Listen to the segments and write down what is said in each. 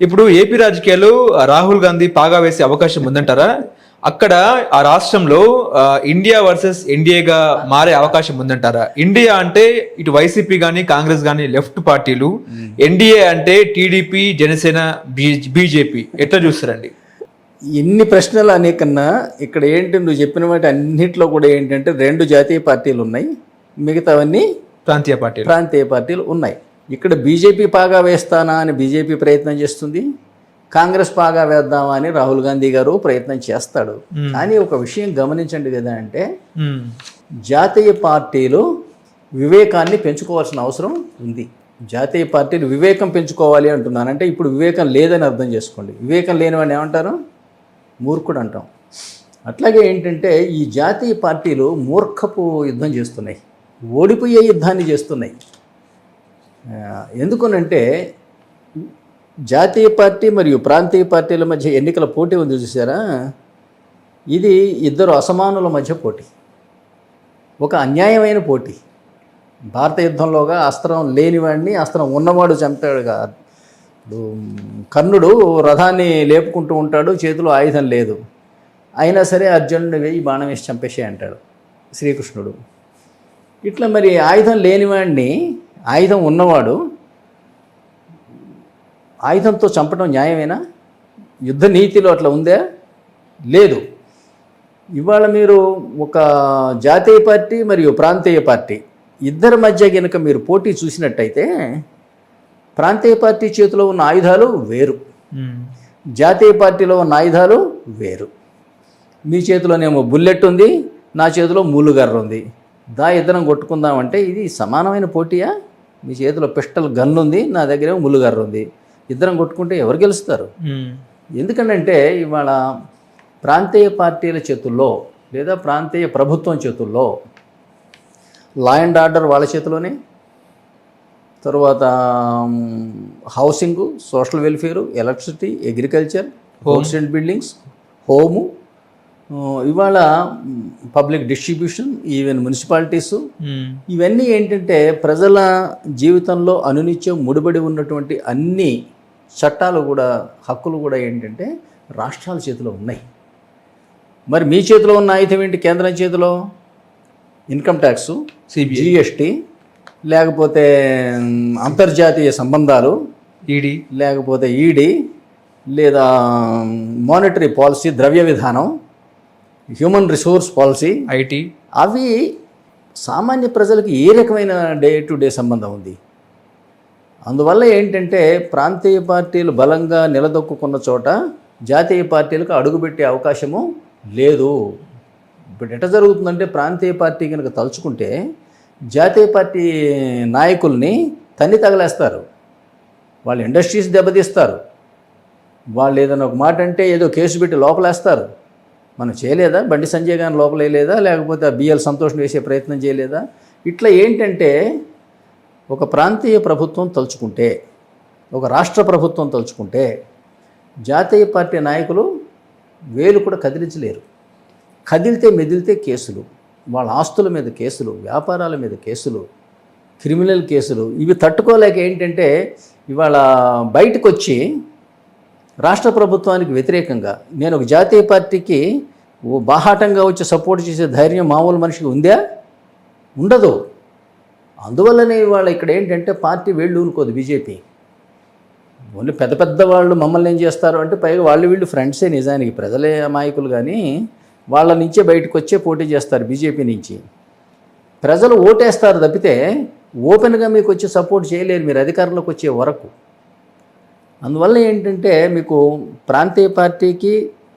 ఇప్పుడు ఏపీ రాజకీయాలు రాహుల్ గాంధీ పాగా వేసే అవకాశం ఉందంటారా? అక్కడ ఆ రాష్ట్రంలో ఇండియా వర్సెస్ ఎన్డీఏగా మారే అవకాశం ఉందంటారా? ఇండియా అంటే ఇటు వైసీపీ గానీ కాంగ్రెస్ గానీ లెఫ్ట్ పార్టీలు, ఎన్డీఏ అంటే టీడీపీ, జనసేన, బీజేపీ. ఎట్లా చూస్తారండి? ఇన్ని ప్రశ్నలు అనేకన్నా ఇక్కడ ఏంటి, నువ్వు చెప్పిన వాటి అన్నింటిలో కూడా ఏంటంటే 2 జాతీయ పార్టీలు ఉన్నాయి, మిగతావన్నీ ప్రాంతీయ పార్టీలు ఉన్నాయి. ఇక్కడ బీజేపీ పాగా వేస్తానా అని బీజేపీ ప్రయత్నం చేస్తుంది, కాంగ్రెస్ పాగా వేద్దామా అని రాహుల్ గాంధీ గారు ప్రయత్నం చేస్తాడు. కానీ ఒక విషయం గమనించండి కదా, అంటే జాతీయ పార్టీలు వివేకాన్ని పెంచుకోవాల్సిన అవసరం ఉంది. జాతీయ పార్టీలు వివేకం పెంచుకోవాలి అంటున్నాను. అంటే ఇప్పుడు వివేకం లేదని అర్థం చేసుకోండి. వివేకం లేనివాడిని ఏమంటారు? మూర్ఖుడు అంటాం. అట్లాగే ఏంటంటే ఈ జాతీయ పార్టీలు మూర్ఖపు యుద్ధం చేస్తున్నాయి, ఓడిపోయే యుద్ధాన్ని చేస్తున్నాయి. ఎందుకనంటే జాతీయ పార్టీ మరియు ప్రాంతీయ పార్టీల మధ్య ఎన్నికల పోటీ ఉంది చూసారా, ఇది ఇద్దరు అసమానుల మధ్య పోటీ, ఒక అన్యాయమైన పోటీ. భారత యుద్ధంలోగా అస్త్రం లేనివాడిని అస్త్రం ఉన్నవాడు చంపాడుగా. కర్ణుడు రథాన్ని లేపుకుంటూ ఉంటాడు, చేతిలో ఆయుధం లేదు, అయినా సరే అర్జునుడిని వేయి బాణం వేసి చంపేసే అంటాడు శ్రీకృష్ణుడు. ఇట్లా మరి ఆయుధం లేనివాడిని ఆయుధం ఉన్నవాడు ఆయుధంతో చంపడం న్యాయమేనా? యుద్ధ నీతిలో అట్లా ఉందా? లేదు. ఇవాళ మీరు ఒక జాతీయ పార్టీ మరియు ప్రాంతీయ పార్టీ ఇద్దరి మధ్య కనుక మీరు పోటీ చూసినట్టయితే ప్రాంతీయ పార్టీ చేతిలో ఉన్న ఆయుధాలు వేరు, జాతీయ పార్టీలో ఉన్న ఆయుధాలు వేరు. మీ చేతిలోనేమో బుల్లెట్ ఉంది, నా చేతిలో మూలుగర్ర ఉంది, ఇద్దరం కొట్టుకుందామంటే ఇది సమానమైన పోటీయా? మీ చేతిలో పిస్టల్ గన్ ఉంది, నా దగ్గర ములుగర్ర ఉంది, ఇద్దరం కొట్టుకుంటే ఎవరు గెలుస్తారు? ఎందుకంటే ఇవాళ ప్రాంతీయ పార్టీల చేతుల్లో లేదా ప్రాంతీయ ప్రభుత్వం చేతుల్లో లా అండ్ ఆర్డర్ వాళ్ళ చేతిలోనే, తర్వాత housing, social welfare, electricity, agriculture, homes and buildings, home, ఇవాళ పబ్లిక్ డిస్ట్రిబ్యూషన్, ఈవెన్ మున్సిపాలిటీసు, ఇవన్నీ ఏంటంటే ప్రజల జీవితంలో అనునిత్యం ముడిపడి ఉన్నటువంటి అన్ని చట్టాలు కూడా, హక్కులు కూడా ఏంటంటే రాష్ట్రాల చేతిలో ఉన్నాయి. మరి మీ చేతిలో ఉన్న ఆయుధం ఏంటి? కేంద్రం చేతిలో ఇన్కమ్ ట్యాక్సు, జిఎస్టీ, లేకపోతే అంతర్జాతీయ సంబంధాలు, ఈడీ, లేకపోతే ఈడీ, లేదా మానిటరీ పాలసీ, ద్రవ్య విధానం, హ్యూమన్ రిసోర్స్ పాలసీ, ఐటీ. అవి సామాన్య ప్రజలకు ఏ రకమైన డే టు డే సంబంధం ఉంది? అందువల్ల ఏంటంటే ప్రాంతీయ పార్టీలు బలంగా నిలదొక్కున్న చోట జాతీయ పార్టీలకు అడుగుపెట్టే అవకాశము లేదు. ఇప్పుడు ఎట్లా జరుగుతుందంటే ప్రాంతీయ పార్టీ కనుక తలుచుకుంటే జాతీయ పార్టీ నాయకుల్ని తన్ని తగలేస్తారు, వాళ్ళు ఇండస్ట్రీస్ దెబ్బతీస్తారు, వాళ్ళు ఏదైనా ఒక మాట అంటే ఏదో కేసు పెట్టి లోపలేస్తారు. మనం చేయలేదా? బండి సంజయ్ గారిని లోపలేయలేదా? లేకపోతే ఆ బిఎల్ సంతోష్ని వేసే ప్రయత్నం చేయలేదా? ఇట్లా ఏంటంటే ఒక ప్రాంతీయ ప్రభుత్వం తలుచుకుంటే, ఒక రాష్ట్ర ప్రభుత్వం తలుచుకుంటే జాతీయ పార్టీ నాయకులు వేలు కూడా కదిలించలేరు. కదిలితే మెదిలితే కేసులు, వాళ్ళ ఆస్తుల మీద కేసులు, వ్యాపారాల మీద కేసులు, క్రిమినల్ కేసులు. ఇవి తట్టుకోలేక ఏంటంటే ఇవాళ బయటకు వచ్చి రాష్ట్ర ప్రభుత్వానికి వ్యతిరేకంగా నేను ఒక జాతీయ పార్టీకి బాహాటంగా వచ్చి సపోర్ట్ చేసే ధైర్యం మామూలు మనిషికి ఉందా? ఉండదు. అందువల్లనే ఇవాళ ఇక్కడ ఏంటంటే పార్టీ వేళ్ళు ఊనుకోదు బీజేపీ. ఓన్లీ పెద్ద పెద్ద వాళ్ళు మమ్మల్ని ఏం చేస్తారు అంటే పైగా వాళ్ళు వీళ్ళు ఫ్రెండ్సే, నిజానికి ప్రజలే అమాయకులు, కానీ వాళ్ళ నుంచే బయటకు వచ్చే పోటీ చేస్తారు బీజేపీ నుంచి. ప్రజలు ఓటేస్తారు తప్పితే ఓపెన్గా మీకు వచ్చి సపోర్ట్ చేయలేరు మీరు అధికారంలోకి వచ్చే వరకు. అందువల్ల ఏంటంటే మీకు ప్రాంతీయ పార్టీకి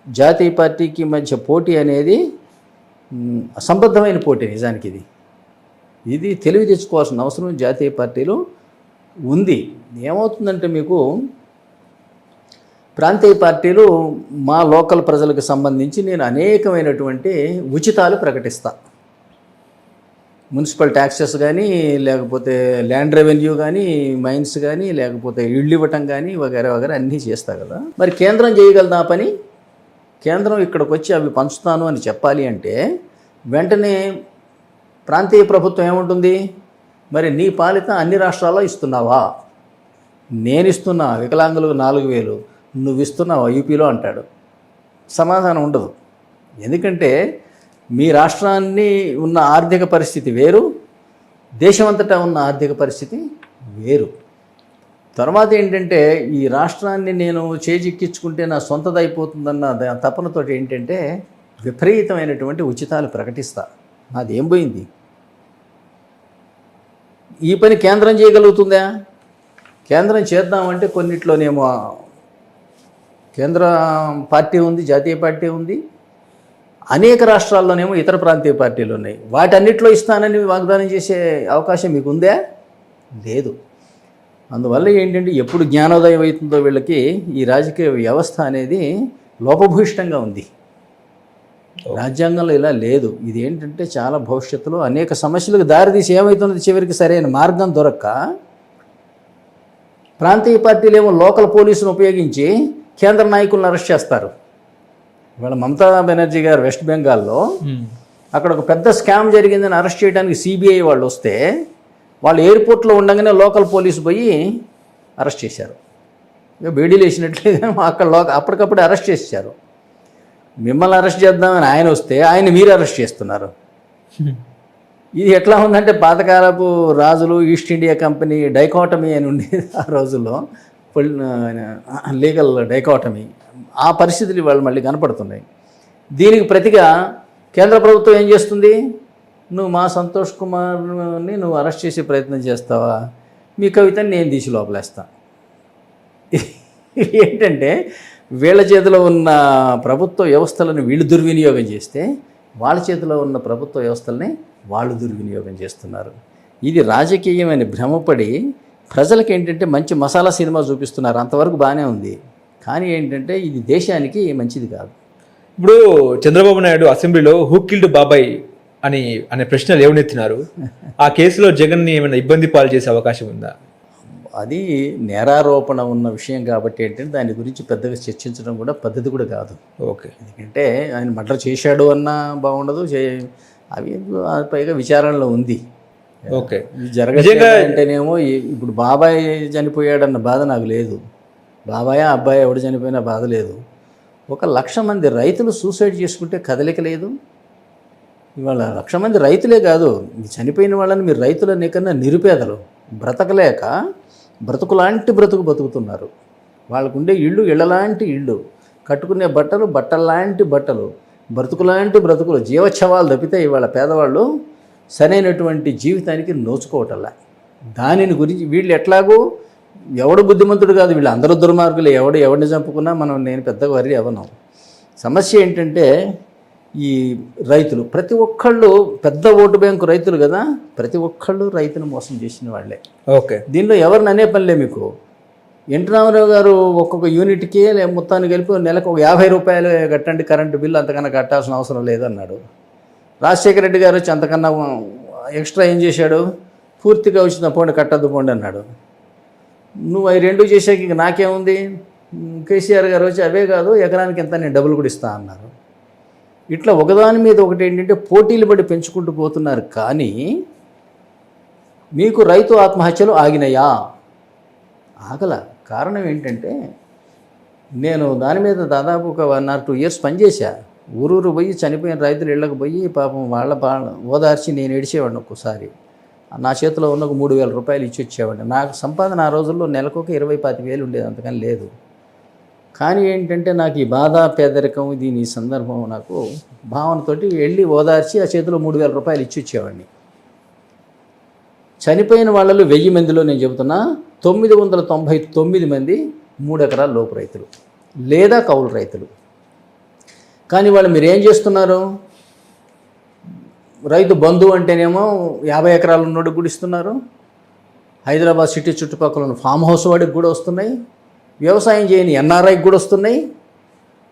జాతీయ పార్టీకి మధ్య పోటీ అనేది అసంబద్ధమైన పోటీ. నిజానికి ఇది తెలివి తెచ్చుకోవాల్సిన అవసరం జాతీయ పార్టీలు ఉంది. ఏమవుతుందంటే మీకు ప్రాంతీయ పార్టీలు మా లోకల్ ప్రజలకు సంబంధించి నేను అనేకమైనటువంటి ఉచితాలు ప్రకటిస్తా. మున్సిపల్ ట్యాక్సెస్ కానీ, లేకపోతే ల్యాండ్ రెవెన్యూ కానీ, మైన్స్ కానీ, లేకపోతే ఇళ్ళు ఇవ్వటం కానీ వగేరా వగేరా అన్నీ చేస్తా కదా. మరి కేంద్రం చేయగలదా పని? కేంద్రం ఇక్కడికి వచ్చి అవి పంచుతాను అని చెప్పాలి అంటే వెంటనే ప్రాంతీయ ప్రభుత్వం ఏముంటుంది, మరి నీ పాలిత అన్ని రాష్ట్రాల్లో ఇస్తున్నావా? నేను ఇస్తున్నా వికలాంగులకు 4,000 నువ్వు ఇస్తున్నావు యూపీలో అంటాడు. సమాధానం ఉండదు. ఎందుకంటే మీ రాష్ట్రాన్ని ఉన్న ఆర్థిక పరిస్థితి వేరు, దేశమంతటా ఉన్న ఆర్థిక పరిస్థితి వేరు. తర్వాత ఏంటంటే ఈ రాష్ట్రాన్ని నేను చేజిక్కించుకుంటే నా సొంతదైపోతుందన్న తపనతో ఏంటంటే విపరీతమైనటువంటి ఉచితాలు ప్రకటిస్తా. అదేం పోయింది? ఈ పని కేంద్రం చేయగలుగుతుందా? కేంద్రం చేద్దామంటే కొన్నిట్లోనేమో కేంద్ర పార్టీ ఉంది, జాతీయ పార్టీ ఉంది, అనేక రాష్ట్రాల్లోనేమో ఇతర ప్రాంతీయ పార్టీలు ఉన్నాయి. వాటన్నిటిలో ఇస్తానని వాగ్దానం చేసే అవకాశం మీకు ఉందా? లేదు. అందువల్ల ఏంటంటే ఎప్పుడు జ్ఞానోదయం అవుతుందో వీళ్ళకి ఈ రాజకీయ వ్యవస్థ అనేది లోపభూయిష్టంగా ఉంది. రాజ్యాంగంలో ఇలా లేదు. ఇది ఏంటంటే చాలా భవిష్యత్తులో అనేక సమస్యలకు దారితీసి ఏమవుతున్నది, చివరికి సరైన మార్గం దొరక్క ప్రాంతీయ పార్టీలు ఏమో లోకల్ పోలీసును ఉపయోగించి కేంద్ర నాయకులను అరెస్ట్ చేస్తారు. ఇవాళ మమతా బెనర్జీ గారు వెస్ట్ బెంగాల్లో అక్కడ ఒక పెద్ద స్కామ్ జరిగిందని అరెస్ట్ చేయడానికి సిబిఐ వాళ్ళు వస్తే వాళ్ళు ఎయిర్పోర్ట్లో ఉండగానే లోకల్ పోలీసు పోయి అరెస్ట్ చేశారు. ఇక బేడీలు వేసినట్లుగా అక్కడ అప్పటికప్పుడు అరెస్ట్ చేశారు. మిమ్మల్ని అరెస్ట్ చేద్దామని ఆయన వస్తే ఆయన మీరు అరెస్ట్ చేస్తున్నారు. ఇది ఎట్లా ఉందంటే పాతకాలపు రాజులు, ఈస్ట్ ఇండియా కంపెనీ డైకాటమీ అని ఉండేది ఆ రోజుల్లో, లీగల్ డైకాటమీ. ఆ పరిస్థితులు ఇవాళ మళ్ళీ కనపడుతున్నాయి. దీనికి ప్రతిగా కేంద్ర ప్రభుత్వం ఏం చేస్తుంది? నువ్వు మా సంతోష్ కుమార్ని నువ్వు అరెస్ట్ చేసే ప్రయత్నం చేస్తావా, మీ కవితని నేను తీసి లోపలేస్తా. ఏంటంటే వీళ్ళ చేతిలో ఉన్న ప్రభుత్వ వ్యవస్థలను వీళ్ళు దుర్వినియోగం చేస్తే వాళ్ళ చేతిలో ఉన్న ప్రభుత్వ వ్యవస్థల్ని వాళ్ళు దుర్వినియోగం చేస్తున్నారు. ఇది రాజకీయమని భ్రమపడి ప్రజలకు ఏంటంటే మంచి మసాలా సినిమా చూపిస్తున్నారు. అంతవరకు బాగానే ఉంది, కానీ ఏంటంటే ఇది దేశానికి మంచిది కాదు. ఇప్పుడు చంద్రబాబు నాయుడు అసెంబ్లీలో హూ కిల్డ్ బాబాయ్ అనే ప్రశ్నలు లేవనెత్తినారు. ఆ కేసులో జగన్ని ఏమైనా ఇబ్బంది పాలు చేసే అవకాశం ఉందా? అది నేరారోపణ ఉన్న విషయం కాబట్టి ఏంటంటే దాని గురించి పెద్దగా చర్చించడం కూడా పద్ధతి కూడా కాదు. ఓకే. ఎందుకంటే ఆయన మర్డర్ చేశాడు అన్నా బాగుండదు, అవి పైగా విచారణలో ఉంది. ఓకే. అంటేనేమో ఇప్పుడు బాబాయ్ చనిపోయాడన్న బాధ నాకు లేదు, బాబాయ్ అబ్బాయి ఎవడు చనిపోయినా బాధ లేదు. 1,00,000 మంది రైతులు సూసైడ్ చేసుకుంటే కదలిక లేదు. ఇవాళ 1,00,000 మంది రైతులే కాదు, చనిపోయిన వాళ్ళని మీరు రైతులనే కన్నా నిరుపేదలు బ్రతకలేక బ్రతుకులాంటి బతుకుతున్నారు. వాళ్ళకు ఉండే ఇళ్ళు ఇళ్ళలాంటి ఇళ్ళు, కట్టుకునే బట్టలు బట్టల్లాంటి బట్టలు, బ్రతుకులాంటి బ్రతుకులు, జీవోత్సవాలు తప్పితే ఇవాళ పేదవాళ్ళు సరైనటువంటి జీవితానికి నోచుకోవటంలా. దానిని గురించి వీళ్ళు ఎట్లాగూ ఎవడు బుద్ధిమంతుడు కాదు, వీళ్ళు అందరూ దుర్మార్గులు. ఎవడిని చంపుకున్నా నేను పెద్దగా వరి అవ్వను. సమస్య ఏంటంటే ఈ రైతులు ప్రతి ఒక్కళ్ళు పెద్ద ఓటు బ్యాంకు రైతులు కదా, ప్రతి ఒక్కళ్ళు రైతును మోసం చేసిన వాళ్ళే. ఓకే. దీనిలో ఎవరిని అనే పనిలే మీకు. ఎన్టీ రామారావు గారు ఒక్కొక్క యూనిట్కి మొత్తాన్ని కలిపి నెలకు ఒక 50 రూపాయలు కట్టండి కరెంటు బిల్లు, అంతకన్నా కట్టాల్సిన అవసరం లేదన్నాడు. రాజశేఖర రెడ్డి గారు వచ్చి అంతకన్నా ఎక్స్ట్రా ఏం చేశాడు, పూర్తిగా వచ్చిన పోండి కట్టద్దు పోండి అన్నాడు. నువ్వు అవి రెండు చేసాక ఇంక నాకేముంది. కేసీఆర్ గారు వచ్చి అవే కాదు ఎకరానికి ఎంత నేను డబ్బులు కూడా ఇస్తా అన్నారు. ఇట్లా ఒకదాని మీద ఒకటి ఏంటంటే పోటీలు పడి పెంచుకుంటూ పోతున్నారు. కానీ మీకు రైతు ఆత్మహత్యలు ఆగినాయా? ఆగల. కారణం ఏంటంటే నేను దాని మీద దాదాపు ఒక 1 or 2 years పనిచేశా. ఊరూరు పోయి చనిపోయిన రైతులు ఇళ్ళకి పోయి పాపం వాళ్ళ ఓదార్చి నేను ఏడిచేవాడిని. ఒక్కోసారి నా చేతిలో ఉన్న ఒక 3,000 రూపాయలు ఇచ్చి వచ్చేవాడిని. నాకు సంపాదన ఆ రోజుల్లో నెలకు ఒక 20-25 ఉండేది, అంతకని లేదు. కానీ ఏంటంటే నాకు ఈ బాధ పేదరికం దీని సందర్భం నాకు భావనతోటి వెళ్ళి ఓదార్చి ఆ చేతిలో 3,000 రూపాయలు ఇచ్చి వచ్చేవాడిని. చనిపోయిన వాళ్ళలో 1000 మందిలో నేను చెబుతున్నా 999 మంది 3 ఎకరాల లోపు రైతులు లేదా కౌలు రైతులు. కానీ వాళ్ళు మీరు ఏం చేస్తున్నారు, రైతు బంధువు అంటేనేమో 50 ఎకరాలు ఉన్నోడికి కూడా ఇస్తున్నారు, హైదరాబాద్ సిటీ చుట్టుపక్కల ఉన్న ఫామ్ హౌస్ వాడికి కూడా వస్తున్నాయి, వ్యవసాయం చేయని ఎన్ఆర్ఐకి కూడా వస్తున్నాయి.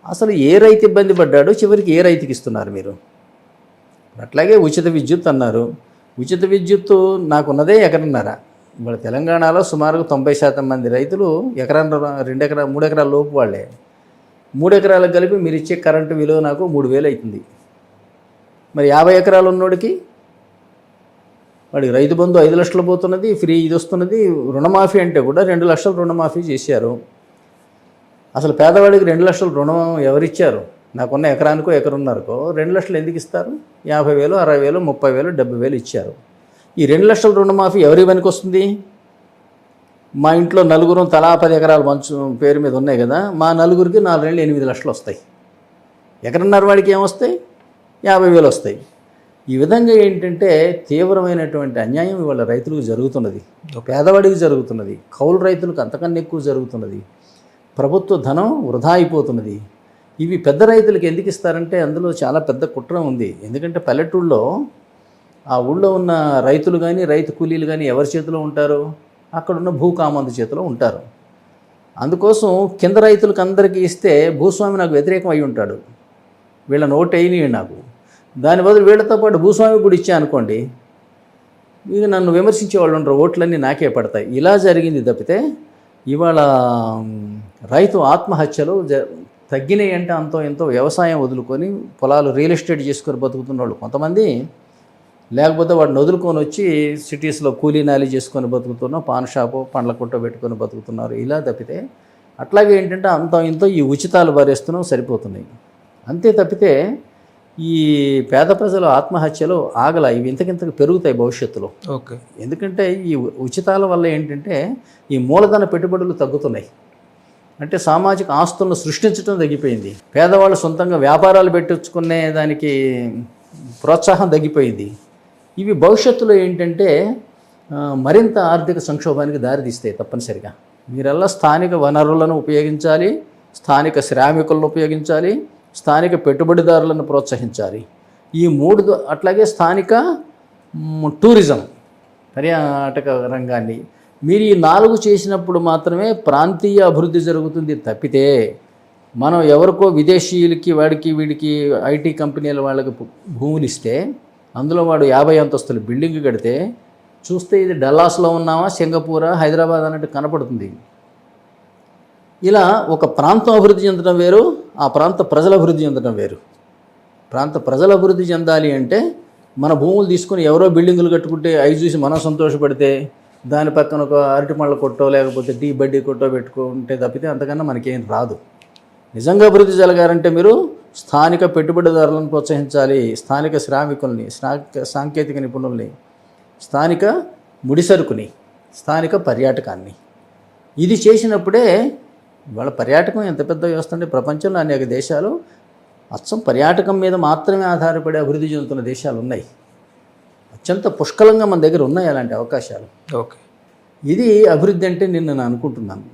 అసలు ఏ రైతు ఇబ్బంది పడ్డాడో చివరికి ఏ రైతుకి ఇస్తున్నారు మీరు? అట్లాగే ఉచిత విద్యుత్ అన్నారు. ఉచిత విద్యుత్తు నాకున్నదే 1.5 ఎకరం. ఇవాళ తెలంగాణలో సుమారుగా 90% మంది రైతులు 1 ఎకరం 2 ఎకరాలు 3 ఎకరాల లోపు వాళ్ళే. 3 ఎకరాలకు కలిపి మీరు ఇచ్చే కరెంటు విలువ నాకు 3,000 అవుతుంది. మరి 50 ఎకరాలు ఉన్నోడికి వాడికి రైతు బంధు 5 లక్షలు పోతున్నది, ఫ్రీ ఇది వస్తున్నది. రుణమాఫీ అంటే కూడా 2 లక్షలు రుణమాఫీ చేశారు. అసలు పేదవాడికి 2 లక్షలు రుణం ఎవరిచ్చారు? నాకున్న ఎకరానికో ఎకరున్నరకో 2 లక్షలు ఎందుకు ఇస్తారు? 50,000, 60,000, 30,000, 70,000 ఇచ్చారు. ఈ 2 లక్షల రుణమాఫీ ఎవరి పనికి వస్తుంది? మా ఇంట్లో నలుగురు తలా 10 ఎకరాలు మంచు పేరు మీద ఉన్నాయి కదా, మా నలుగురికి 4 నెలలు 8 లక్షలు వస్తాయి. ఎకరన్నర వాడికి ఏమొస్తాయి? 50,000 వస్తాయి. ఈ విధంగా ఏంటంటే తీవ్రమైనటువంటి అన్యాయం ఇవాళ రైతులకు జరుగుతున్నది, పేదవాడికి జరుగుతున్నది, కౌలు రైతులకు అంతకన్నా ఎక్కువ జరుగుతున్నది. ప్రభుత్వ ధనం వృధా అయిపోతున్నది. ఇవి పెద్ద రైతులకు ఎందుకు ఇస్తారంటే అందులో చాలా పెద్ద కుట్ర ఉంది. ఎందుకంటే పల్లెటూళ్ళలో ఆ ఊళ్ళో ఉన్న రైతులు కానీ రైతు కూలీలు కానీ ఎవరి చేతిలో ఉంటారు? అక్కడున్న భూకామందు చేతిలో ఉంటారు. అందుకోసం కింద రైతులకు అందరికీ ఇస్తే భూస్వామి నాకు వ్యతిరేకం అయి ఉంటాడు, వీళ్ళ నోటు అయినవి నాకు. దాని బదులు వీళ్ళతో పాటు భూస్వామి కూడా ఇచ్చా అనుకోండి, ఇక నన్ను విమర్శించే వాళ్ళు ఉంటారు, ఓట్లన్నీ నాకే పడతాయి. ఇలా జరిగింది తప్పితే ఇవాళ రైతు ఆత్మహత్యలు తగ్గినాయి అంటే అంతో ఎంతో వ్యవసాయం వదులుకొని పొలాలు రియల్ ఎస్టేట్ చేసుకొని బతుకుతున్న వాళ్ళు కొంతమంది, లేకపోతే వాడిని వదులుకొని వచ్చి సిటీస్లో కూలీ నాలి చేసుకొని బతుకుతున్నా, పాన్ షాపు పండ్ల కొట్ట పెట్టుకొని బతుకుతున్నారు. ఇలా తప్పితే అట్లాగే ఏంటంటే అంత ఇంతో ఈ ఉచితాలు భరేస్తున్నాం సరిపోతున్నాయి. అంతే తప్పితే ఈ పేద ప్రజల ఆత్మహత్యలు ఆగల, ఇవి ఇంతకింతకు పెరుగుతాయి భవిష్యత్తులో. ఓకే. ఎందుకంటే ఈ ఉచితాల వల్ల ఏంటంటే ఈ మూలధన పెట్టుబడులు తగ్గుతున్నాయి. అంటే సామాజిక ఆస్తులను సృష్టించడం తగ్గిపోయింది. పేదవాళ్ళు సొంతంగా వ్యాపారాలు పెట్టించుకునే దానికి ప్రోత్సాహం తగ్గిపోయింది. ఇవి భవిష్యత్తులో ఏంటంటే మరింత ఆర్థిక సంక్షోభానికి దారితీస్తాయి తప్పనిసరిగా. మీరల్లా స్థానిక వనరులను ఉపయోగించాలి, స్థానిక శ్రామికులను ఉపయోగించాలి, స్థానిక పెట్టుబడిదారులను ప్రోత్సహించాలి. ఈ మూడు, అట్లాగే స్థానిక టూరిజం పర్యాటక రంగాన్ని మీరు ఈ 4 చేసినప్పుడు మాత్రమే ప్రాంతీయ అభివృద్ధి జరుగుతుంది తప్పితే మనం ఎవరికో విదేశీయులకి వాడికి వీడికి ఐటీ కంపెనీల వాళ్ళకి భూములు ఇస్తే అందులో వాడు 50 అంతస్తుల బిల్డింగ్ కడితే చూస్తే ఇది డల్లాస్లో ఉన్నామా, సింగపూరా, హైదరాబాద్ అన్నట్టు కనపడుతుంది. ఇలా ఒక ప్రాంతం అభివృద్ధి చెందడం వేరు, ఆ ప్రాంత ప్రజల అభివృద్ధి చెందడం వేరు. ప్రాంత ప్రజల అభివృద్ధి చెందాలి అంటే మన భూములు తీసుకొని ఎవరో బిల్డింగులు కట్టుకుంటే అవి చూసి మనం సంతోషపడితే దాని పక్కన ఒక అరటిమళ్ళ కొట్టో లేకపోతే టీ బడ్డీ కొట్టో పెట్టుకుంటే తప్పితే అంతకన్నా మనకేం రాదు. నిజంగా అభివృద్ధి జరగాలంటే మీరు స్థానిక పెట్టుబడిదారులను ప్రోత్సహించాలి, స్థానిక శ్రామికుల్ని, సాంకేతిక నిపుణుల్ని, స్థానిక ముడిసరుకుని, స్థానిక పర్యాటకాన్ని. ఇది చేసినప్పుడే ఇవాళ పర్యాటకం ఎంత పెద్ద వ్యవస్థ అంటే ప్రపంచంలో అనేక దేశాలు అచ్చం పర్యాటకం మీద మాత్రమే ఆధారపడి అభివృద్ధి చెందుతున్న దేశాలు ఉన్నాయి. అత్యంత పుష్కలంగా మన దగ్గర ఉన్నాయి అలాంటి అవకాశాలు. ఓకే. ఇది అభివృద్ధి అంటే నేను అనుకుంటున్నాను.